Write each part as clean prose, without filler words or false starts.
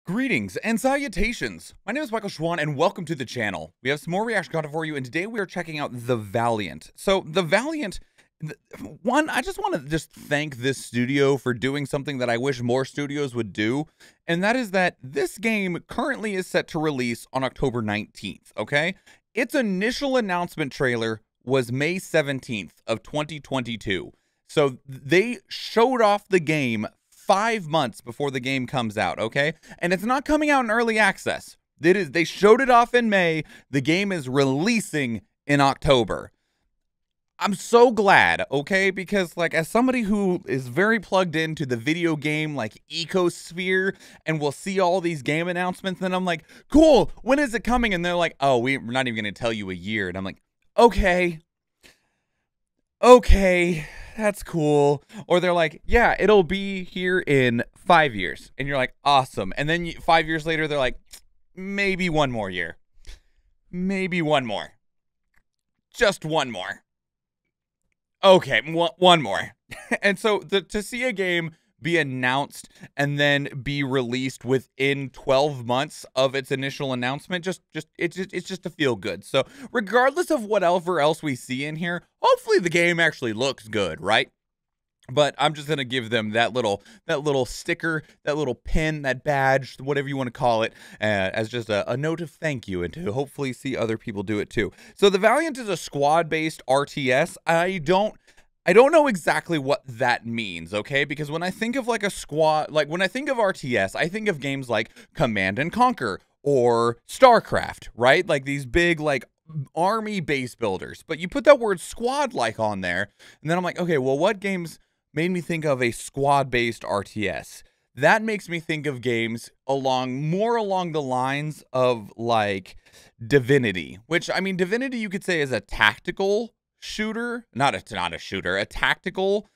Greetings and salutations. My name is Michael Schwahn and welcome to the channel. We have some more reaction content for you, and today we are checking out the Valiant. So the Valiant, I just want to thank this studio for doing something that I wish more studios would do, and that is that this game currently is set to release on October 19th, okay? Its initial announcement trailer was May 17th of 2022. So they showed off the game 5 months before the game comes out, okay? And it's not coming out in early access. They showed it off in May. The game is releasing in October. I'm so glad, okay? Because, like, as somebody who is very plugged into the video game, like, ecosphere, and will see all these game announcements, and I'm like, cool, when is it coming? And they're like, oh, we're not even going to tell you a year. And I'm like, okay, that's cool. Or they're like, yeah, it'll be here in 5 years. And you're like, awesome. And then 5 years later, they're like, maybe one more year. Maybe one more. Just one more. Okay, one more. And so to see a game be announced and then be released within 12 months of its initial announcement, it's just to feel good. So regardless of whatever else we see in here, hopefully the game actually looks good, right? But I'm just gonna give them that little sticker, that little pin, that badge, whatever you want to call it, as just a note of thank you, and to hopefully see other people do it too. So the Valiant is a squad-based RTS. I don't know exactly what that means, okay? Because when I think of like a squad, like when I think of RTS, I think of games like Command and Conquer or StarCraft, right? Like these big like army base builders. But you put that word squad like on there, and then I'm like, okay, well, what games made me think of a squad-based RTS? That makes me think of games more along the lines of like Divinity, which, I mean, Divinity you could say is a tactical shooter, not a shooter, a tactical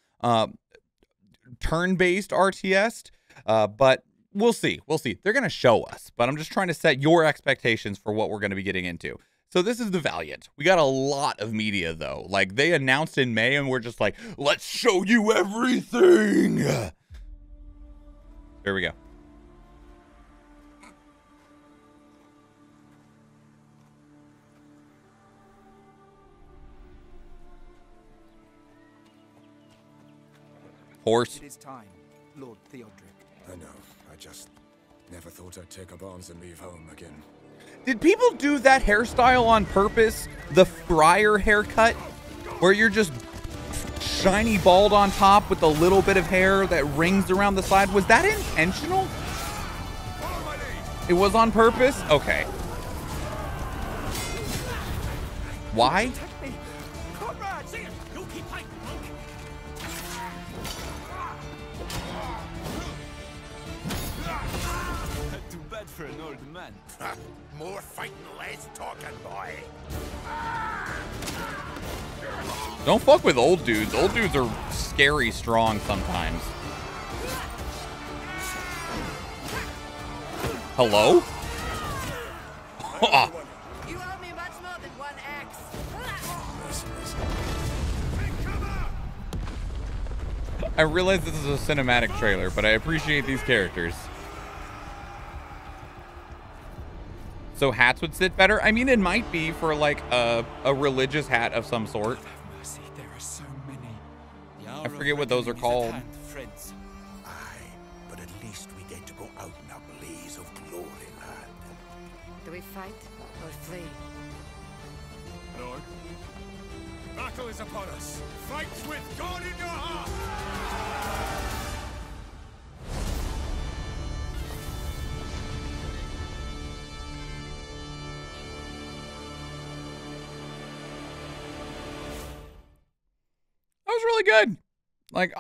turn-based RTS, but we'll see. They're gonna show us, but I'm just trying to set your expectations for what we're going to be getting into. So this is the Valiant. We got a lot of media, though. Like, they announced in May, and we're just like, let's show you everything. Here we go. Horse. It is time, Lord Theodric. I know. I just never thought I'd take up arms and leave home again. Did people do that hairstyle on purpose? The friar haircut? Where you're just shiny bald on top with a little bit of hair that rings around the side? Was that intentional? It was on purpose? Okay. Why? Too bad for an old man. More fighting, less talking, boy. Don't fuck with old dudes. Old dudes are scary strong sometimes. Hello? You owe me much more than one axe. I realize this is a cinematic trailer, but I appreciate these characters. So hats would sit better? I mean, it might be for like a religious hat of some sort. Mercy, there are so many. I forget what those are called. Friends. Aye, but at least we get to go out in a blaze of glory, lad. Do we fight or flee? Lord, battle is upon us. Fight with God in your heart. That was really good. Like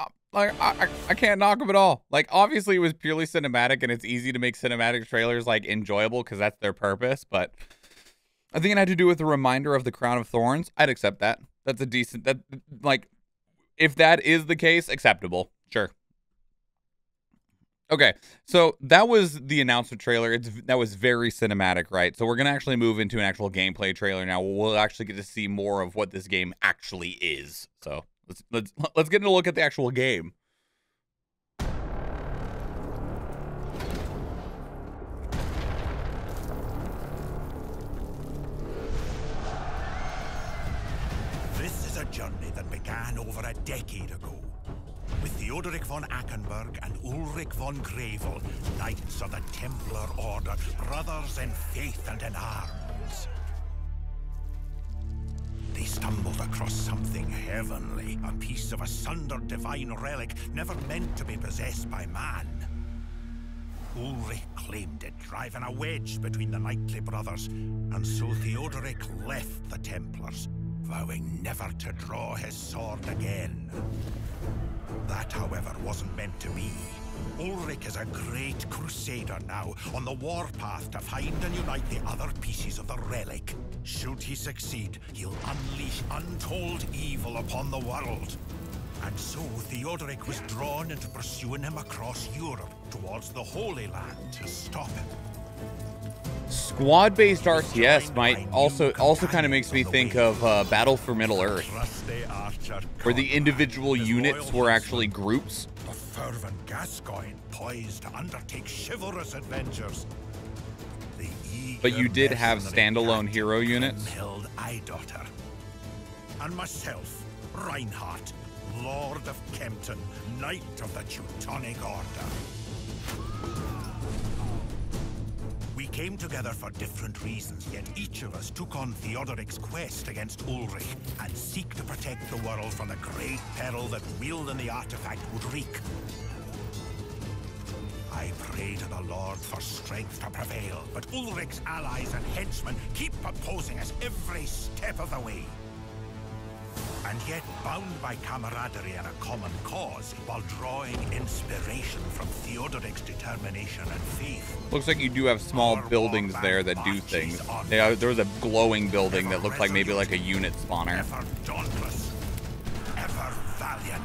I can't knock them at all. Like, obviously it was purely cinematic, and it's easy to make cinematic trailers like enjoyable because that's their purpose. But I think it had to do with the reminder of the Crown of Thorns. I'd accept that. That's a decent, like, if that is the case, acceptable. Sure. Okay, so that was the announcement trailer. That was very cinematic, right? So we're gonna actually move into an actual gameplay trailer now. We'll actually get to see more of what this game actually is. So let's get a look at the actual game. journey that began over a decade ago. With Theodoric von Ackenberg and Ulrich von Gravel, knights of the Templar Order, brothers in faith and in arms. They stumbled across something heavenly, a piece of a sundered divine relic never meant to be possessed by man. Ulrich claimed it, driving a wedge between the knightly brothers, and so Theodoric left the Templars, vowing never to draw his sword again. That, however, wasn't meant to be. Ulrich is a great crusader now, on the warpath to find and unite the other pieces of the relic. Should he succeed, he'll unleash untold evil upon the world. And so Theodoric was drawn into pursuing him across Europe towards the Holy Land to stop him. Squad-based RTS might also kind of makes me think of Battle for Middle-earth, where the individual units were actually groups. A fervent Gascoigne poised to undertake chivalrous adventures. But you did have standalone hero units. Held Eidolons. And myself, Reinhardt, Lord of Kempton, Knight of the Teutonic Order. We came together for different reasons, yet each of us took on Theodoric's quest against Ulrich and seek to protect the world from the great peril that wielding the artifact would wreak. I pray to the Lord for strength to prevail, but Ulrich's allies and henchmen keep opposing us every step of the way. And yet, bound by camaraderie and a common cause, while drawing inspiration from Theodoric's determination and faith. Looks like you do have small buildings there that do things. There was a glowing building that looked like maybe like a unit spawner. Ever dauntless, ever valiant.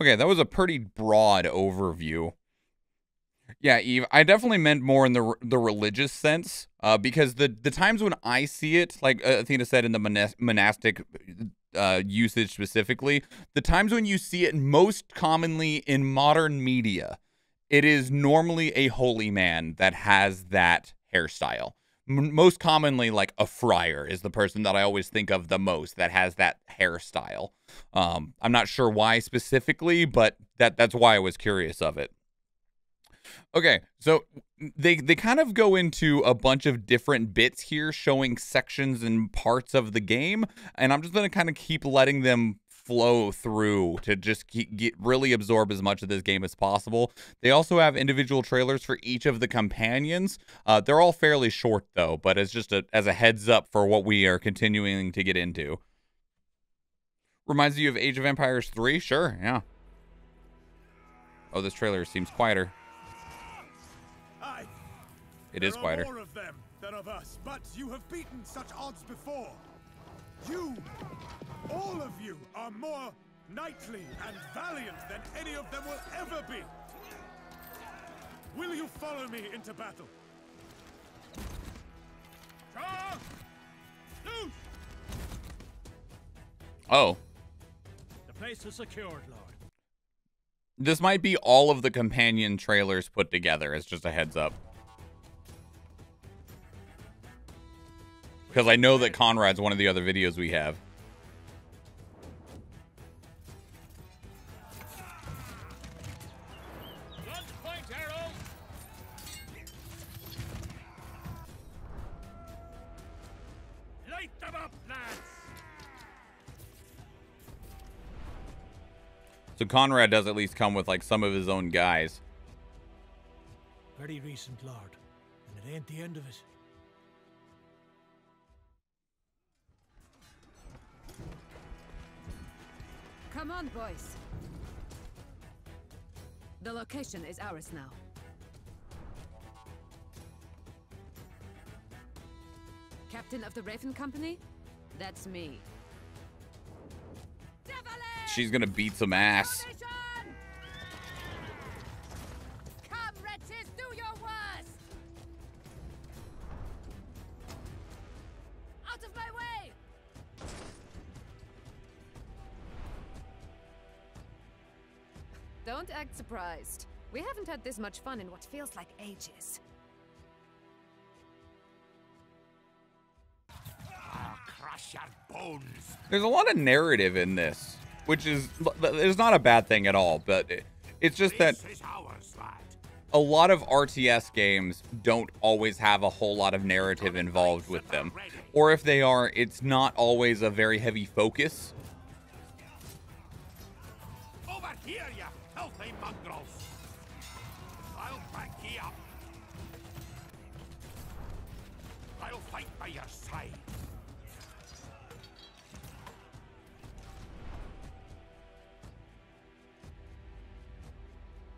Okay, that was a pretty broad overview. Yeah, Eve, I definitely meant more in the religious sense, because the times when I see it, like Athena said in the monastic usage specifically, the times when you see it most commonly in modern media, it is normally a holy man that has that hairstyle. Most commonly, like a friar is the person that I always think of the most that has that hairstyle. I'm not sure why specifically, but that's why I was curious of it. Okay, so they kind of go into a bunch of different bits here showing sections and parts of the game, and I'm just going to kind of keep letting them flow through to just really absorb as much of this game as possible. They also have individual trailers for each of the companions. They're all fairly short though, but it's just as a heads up for what we are continuing to get into. Reminds you of Age of Empires 3? Sure, yeah. Oh, this trailer seems quieter. It is quieter. There are more of them than of us, but you have beaten such odds before. You, all of you, are more knightly and valiant than any of them will ever be. Will you follow me into battle? Draw! Loose! Oh. The place is secured, Lord. This might be all of the companion trailers put together, as just a heads up. Because I know that Conrad's one of the other videos we have. Point arrow. Light them up, lads. So Conrad does at least come with like some of his own guys. Very recent, Lord, and it ain't the end of it. Come on, boys. The location is ours now. Captain of the Raven Company? That's me. She's gonna beat some ass. Come, wretches, do your worst! Out of my way! Don't act surprised. We haven't had this much fun in what feels like ages. I'll crush your bones. There's a lot of narrative in this, which is not a bad thing at all, but it's just that This is ours, lad. a lot of RTS games don't always have a whole lot of narrative involved with them. Or if they are, it's not always a very heavy focus. Over here, you filthy mongrels. I'll back you up. I'll fight by your side.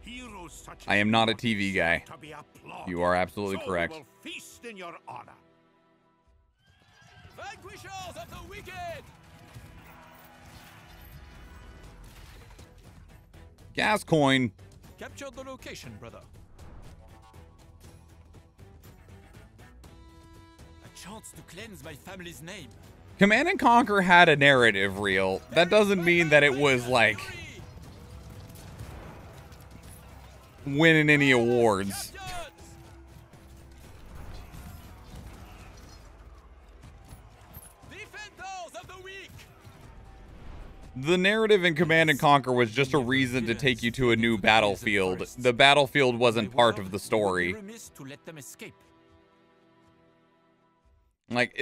Heroes such as I am not a TV you guy. to be applauded. You are absolutely So correct. we will feast in your honor. Vanquishers of the wicked! Gas coin. Capture the location, brother. A chance to cleanse my family's name. Command and Conquer had a narrative reel. That doesn't mean that it was like winning any awards. Defenders of the weak! The narrative in Command and Conquer was just a reason to take you to a new battlefield. The battlefield wasn't part of the story. Remiss to let them escape. Like,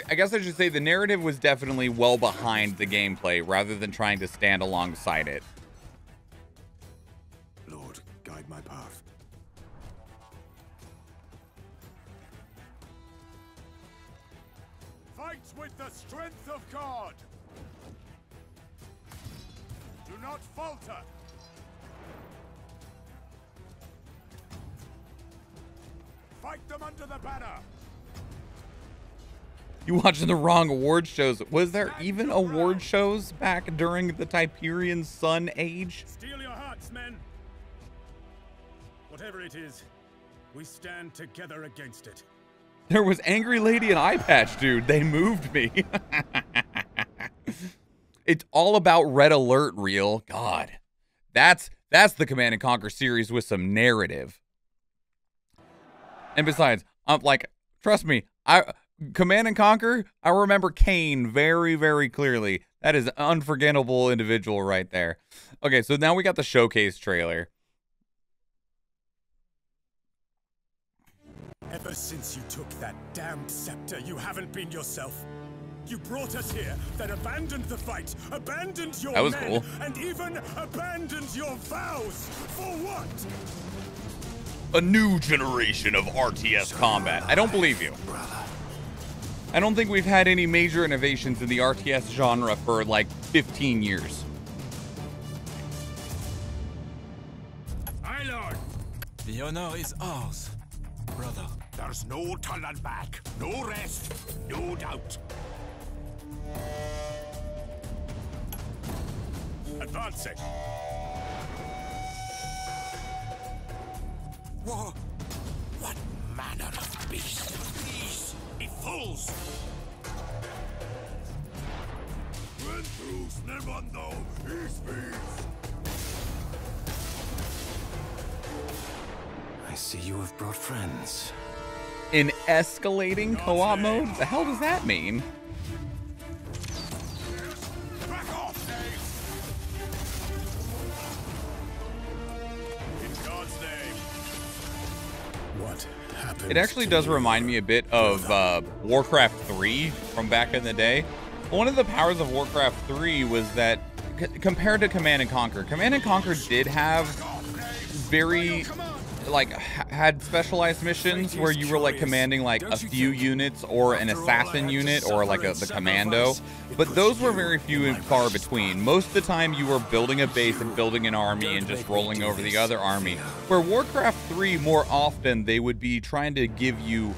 I guess I should say the narrative was definitely well behind the gameplay rather than trying to stand alongside it. Lord, guide my path. Fight with the strength of God. Do not falter. Fight them under the banner. You watching the wrong award shows. Was there even award shows back during the Typerian Sun Age? Steel your hearts, men. Whatever it is, we stand together against it. There was Angry Lady and Eye Patch, dude. They moved me. It's all about Red Alert reel. God, that's the Command and Conquer series with some narrative. And besides, I'm like, trust me, Command and Conquer, I remember Kane very, very clearly. That is an unforgettable individual right there. Okay, so now we got the showcase trailer. Ever since you took that damned scepter, you haven't been yourself. You brought us here, then abandoned the fight, abandoned your That was men, cool. and even abandoned your vows. For what? A new generation of RTS combat. I don't believe you. I don't think we've had any major innovations in the RTS genre for like 15 years. Aye, Lord. The honor is ours, brother. There's no turning back, no rest, no doubt. Advancing. Whoa! What manner of beast? These be fools! I see you have brought friends. In escalating co-op mode? The hell does that mean? Back off, Dave. In God's name. What happened? It actually does remind me a bit of Warcraft 3 from back in the day. One of the powers of Warcraft 3 was that, compared to Command & Conquer did have very, like, had specialized missions where you were, like, commanding, like, a few units or an assassin unit or, like, the commando. But those were very few and far between. Most of the time you were building a base and building an army and just rolling over the other army. Where Warcraft 3, more often, they would be trying to give you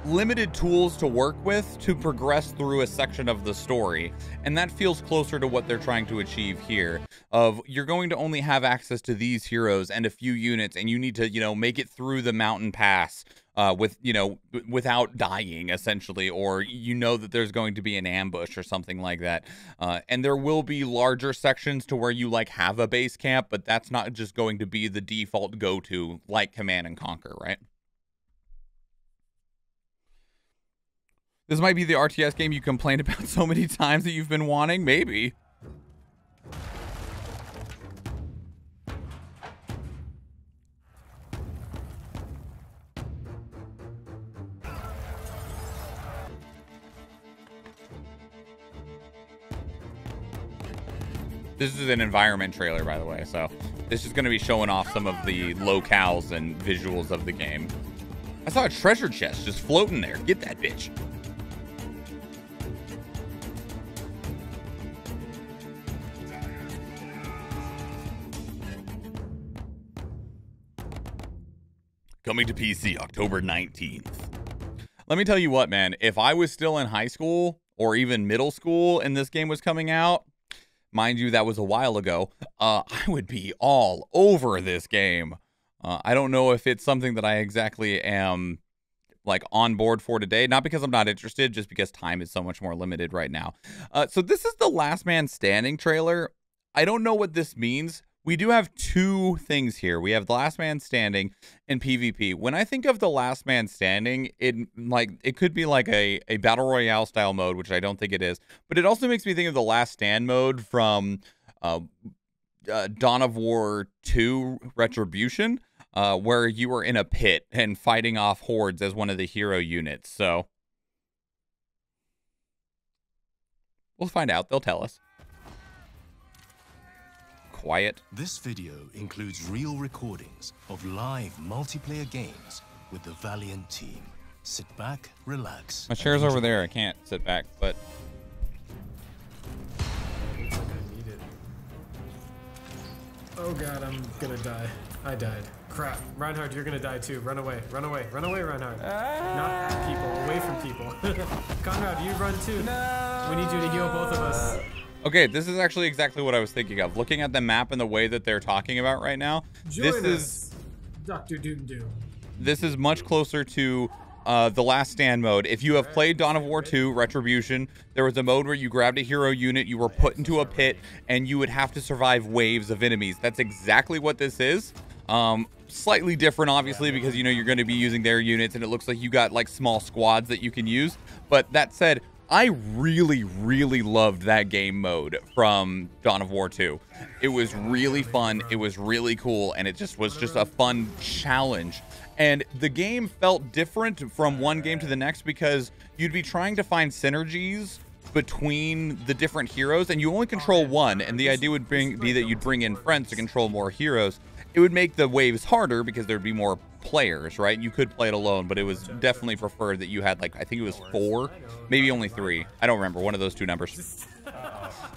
limited tools to work with to progress through a section of the story, and that feels closer to what they're trying to achieve here. Of you're going to only have access to these heroes and a few units, and you need to, you know, make it through the mountain pass with, you know, without dying essentially, or you know that there's going to be an ambush or something like that. And there will be larger sections to where you like have a base camp, but that's not just going to be the default go-to like Command and Conquer, right? This might be the RTS game you complained about so many times that you've been wanting. Maybe. This is an environment trailer, by the way, so this is going to be showing off some of the locales and visuals of the game. I saw a treasure chest just floating there. Get that bitch. Coming to PC October 19th. Let me tell you what, man. If I was still in high school or even middle school and this game was coming out, mind you, that was a while ago, I would be all over this game. I don't know if it's something that I exactly am like on board for today. Not because I'm not interested, just because time is so much more limited right now. So this is the Last Man Standing trailer. I don't know what this means. We do have two things here. We have the Last Man Standing and PvP. When I think of the Last Man Standing, it could be like a Battle Royale style mode, which I don't think it is. But it also makes me think of the Last Stand mode from Dawn of War 2 Retribution, where you were in a pit and fighting off hordes as one of the hero units. So we'll find out. They'll tell us. Quiet. This video includes real recordings of live multiplayer games with the Valiant team. Sit back, relax. My chair's over there. I can't sit back, but I need it. Oh god, I'm gonna die. I died. Crap. Reinhard, you're gonna die too. Run away. Run away. Run away, Reinhard. Not people. Away from people. Conrad, you run too. No. We need you to heal both of us. okay, this is actually exactly what I was thinking of. Looking at the map and the way that they're talking about right now, this is Dr. Doom Doom. This is much closer to the Last Stand mode. If you have played Dawn of War 2 Retribution, there was a mode where you grabbed a hero unit, you were put into a pit, and you would have to survive waves of enemies. That's exactly what this is. Slightly different, obviously, because, you know, you're going to be using their units, and it looks like you got, like, small squads that you can use. But that said, I really, really loved that game mode from Dawn of War 2. It was really fun, it was really cool, and it just was just a fun challenge. And the game felt different from one game to the next because you'd be trying to find synergies between the different heroes, and you only control one, and the idea would be that you'd bring in friends to control more heroes. It would make the waves harder because there'd be more players, right? You could play it alone, but it was definitely preferred that you had, like, I think it was 4, maybe only 3. I don't remember, one of those two numbers.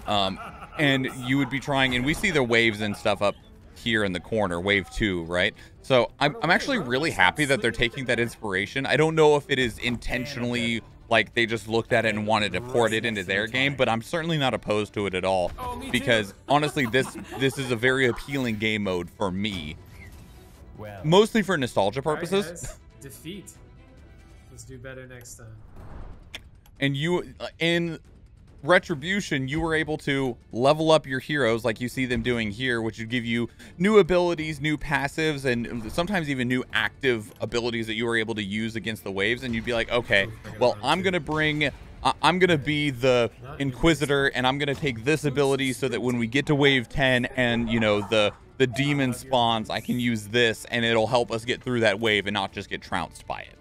And you would be trying, and we see the waves and stuff up here in the corner, wave 2, right? So I'm actually really happy that they're taking that inspiration. I don't know if it is intentionally like they just looked at it and wanted to port it into their game, but I'm certainly not opposed to it at all, because honestly, this is a very appealing game mode for me, mostly for nostalgia purposes. Right, guys. Defeat. Let's do better next time. And you, in Retribution, you were able to level up your heroes like you see them doing here, which would give you new abilities, new passives, and sometimes even new active abilities that you were able to use against the waves. And you'd be like, okay, well, I'm gonna be the Inquisitor, and I'm gonna take this ability so that when we get to wave 10 and, you know, the demon spawns, I can use this and it'll help us get through that wave and not just get trounced by it.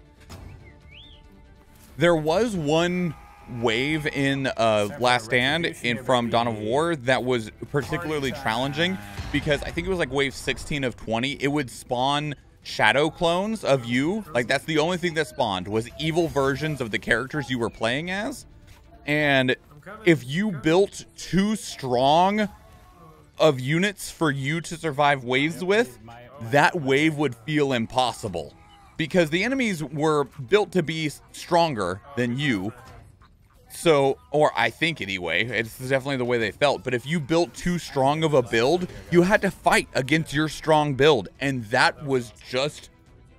There was one wave in Last Stand from Dawn of War that was particularly challenging because I think it was like wave 16 of 20. It would spawn shadow clones of you. Like, that's the only thing that spawned, was evil versions of the characters you were playing as. And if you built too strong of units for you to survive waves with, that wave would feel impossible. because the enemies were built to be stronger than you. So, or I think anyway, it's definitely the way they felt. But if you built too strong of a build, you had to fight against your strong build. And that was just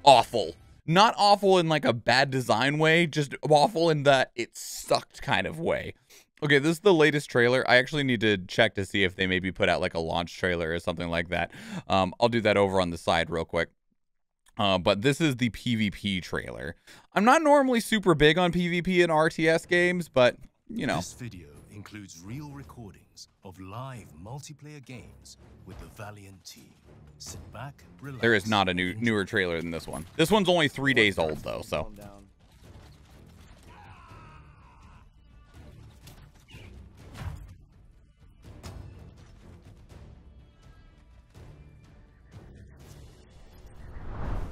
awful. Not awful in like a bad design way, just awful in that it sucked kind of way. Okay, this is the latest trailer. I actually need to check to see if they maybe put out like a launch trailer or something like that. I'll do that over on the side real quick. But this is the PvP trailer. I'm not normally super big on PvP in RTS games, but, you know. This video includes real recordings of live multiplayer games with the Valiant team. Sit back, relax. There is not a newer trailer than this one. This one's only 3 days old, though, so.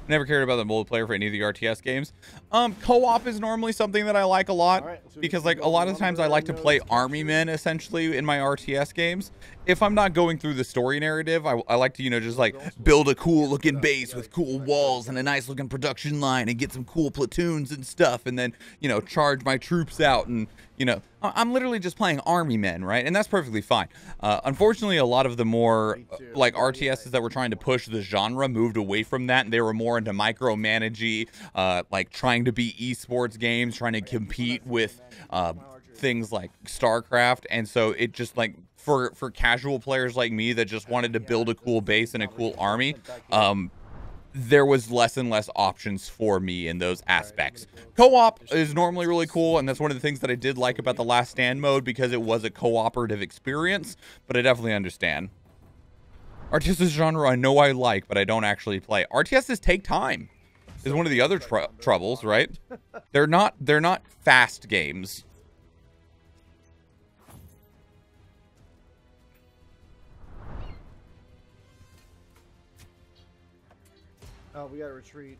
Never cared about the multiplayer for any of the RTS games. Co-op is normally something that I like a lot because like a lot of times I like to play army men essentially in my RTS games. If I'm not going through the story narrative, I like to, you know, just like build a cool looking base with cool walls and a nice looking production line and get some cool platoons and stuff. And then, you know, charge my troops out and, you know, I'm literally just playing army men, right? And that's perfectly fine. Unfortunately, a lot of the more like RTSs that were trying to push the genre moved away from that, and they were more into micromanagey, like trying to be esports games, trying to compete with things like StarCraft. And so it just like for casual players like me that just wanted to build a cool base and a cool army, there was less and less options for me in those aspects. Co-op is normally really cool, and that's one of the things that I did like about the Last Stand mode because it was a cooperative experience, but I definitely understand. RTS is a genre I know I like, but I don't actually play. RTSs take time. Is one of the other troubles, right? They're not fast games. Oh, we gotta retreat.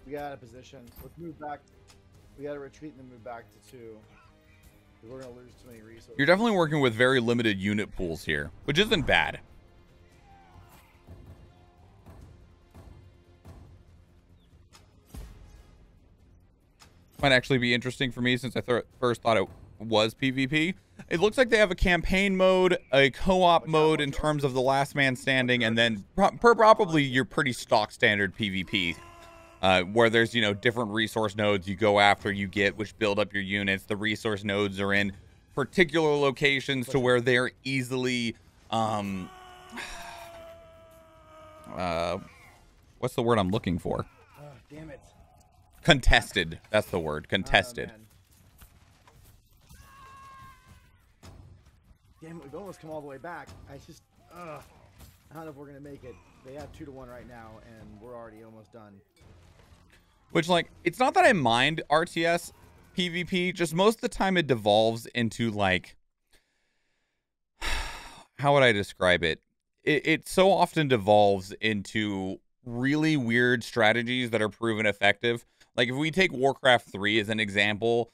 We got out of position. Let's move back. We gotta retreat and then move back to 2. We're gonna lose too many resources. You're definitely working with very limited unit pools here, which isn't bad. Might actually be interesting for me since I first thought it was PvP. It looks like they have a campaign mode, a co-op mode in terms of the last man standing, and then probably your pretty stock standard PvP, where there's, you know, different resource nodes you go after, you get, which build up your units. The resource nodes are in particular locations to where they're easily, what's the word I'm looking for? Damn it. Contested. That's the word. Contested. Damn it, we've almost come all the way back. I just, I don't know if we're going to make it. They have 2-1 right now, and we're already almost done. Which, like, it's not that I mind RTS PvP, just most of the time it devolves into, like, how would I describe it? It so often devolves into really weird strategies that are proven effective. Like, if we take Warcraft 3 as an example,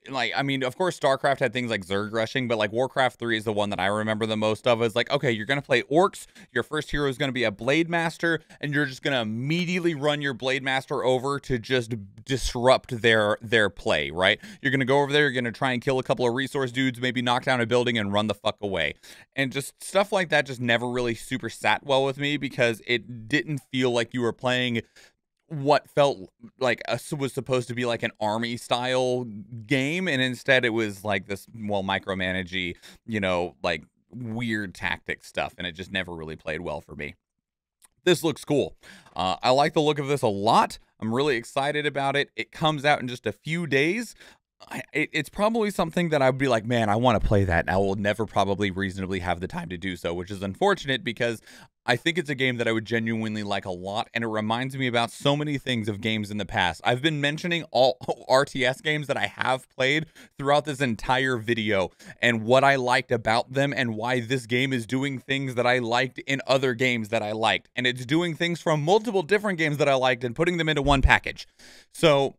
like, I mean, of course, StarCraft had things like Zerg rushing, but like Warcraft 3 is the one that I remember the most of. Is like, okay, you're going to play orcs. Your first hero is going to be a Blade Master, and you're just going to immediately run your Blade Master over to just disrupt their play, right? You're going to go over there, you're going to try and kill a couple of resource dudes, maybe knock down a building and run the fuck away. And just stuff like that just never really super sat well with me because it didn't feel like you were playing what felt like was supposed to be like an army style game, and instead it was like this, well, micromanagey, you know, like weird tactic stuff, and it just never really played well for me. This looks cool. I like the look of this a lot. I'm really excited about it. It comes out in just a few days. It's probably something that I'd be like, man, I want to play that. And I will never probably reasonably have the time to do so, which is unfortunate because I think it's a game that I would genuinely like a lot. And it reminds me about so many things of games in the past. I've been mentioning all RTS games that I have played throughout this entire video and what I liked about them and why this game is doing things that I liked in other games that I liked. And it's doing things from multiple different games that I liked and putting them into one package. So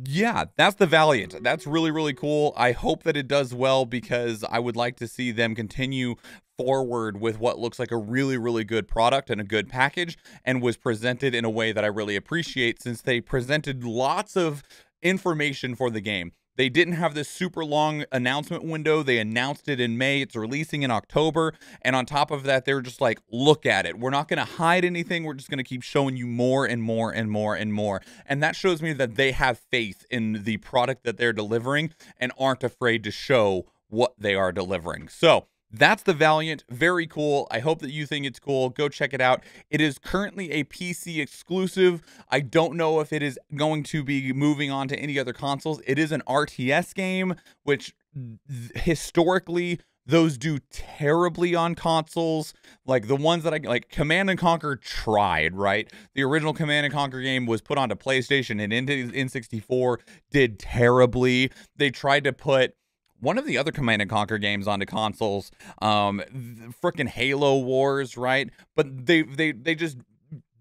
yeah, that's the Valiant. That's really, really cool. I hope that it does well because I would like to see them continue forward with what looks like a really, really good product and a good package, and was presented in a way that I really appreciate, since they presented lots of information for the game. They didn't have this super long announcement window. They announced it in May. It's releasing in October. And on top of that, they were just like, look at it. We're not going to hide anything. We're just going to keep showing you more and more and more and more. And that shows me that they have faith in the product that they're delivering and aren't afraid to show what they are delivering. So that's the Valiant. Very cool. I hope that you think it's cool. Go check it out. It is currently a PC exclusive. I don't know if it is going to be moving on to any other consoles. It is an RTS game, which historically those do terribly on consoles. Like the ones that like Command and Conquer tried, right? The original Command and Conquer game was put onto PlayStation and into N64 did terribly. They tried to put one of the other Command and Conquer games onto consoles, frickin' Halo Wars, right? But they just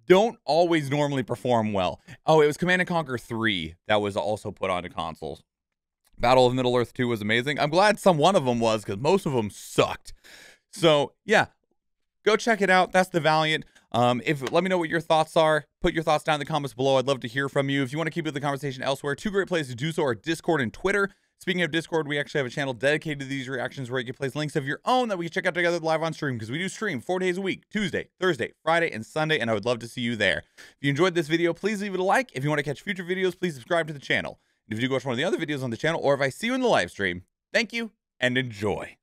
don't always normally perform well. Oh, it was Command and Conquer 3 that was also put onto consoles. Battle of Middle-earth 2 was amazing. I'm glad one of them was, because most of them sucked. So yeah, go check it out. That's the Valiant. Let me know what your thoughts are. Put your thoughts down in the comments below. I'd love to hear from you. If you want to keep the conversation elsewhere, two great places to do so are Discord and Twitter. Speaking of Discord, we actually have a channel dedicated to these reactions where you can place links of your own that we can check out together live on stream, because we do stream 4 days a week, Tuesday, Thursday, Friday, and Sunday, and I would love to see you there. If you enjoyed this video, please leave it a like. If you want to catch future videos, please subscribe to the channel. And if you do watch one of the other videos on the channel, or if I see you in the live stream, thank you and enjoy.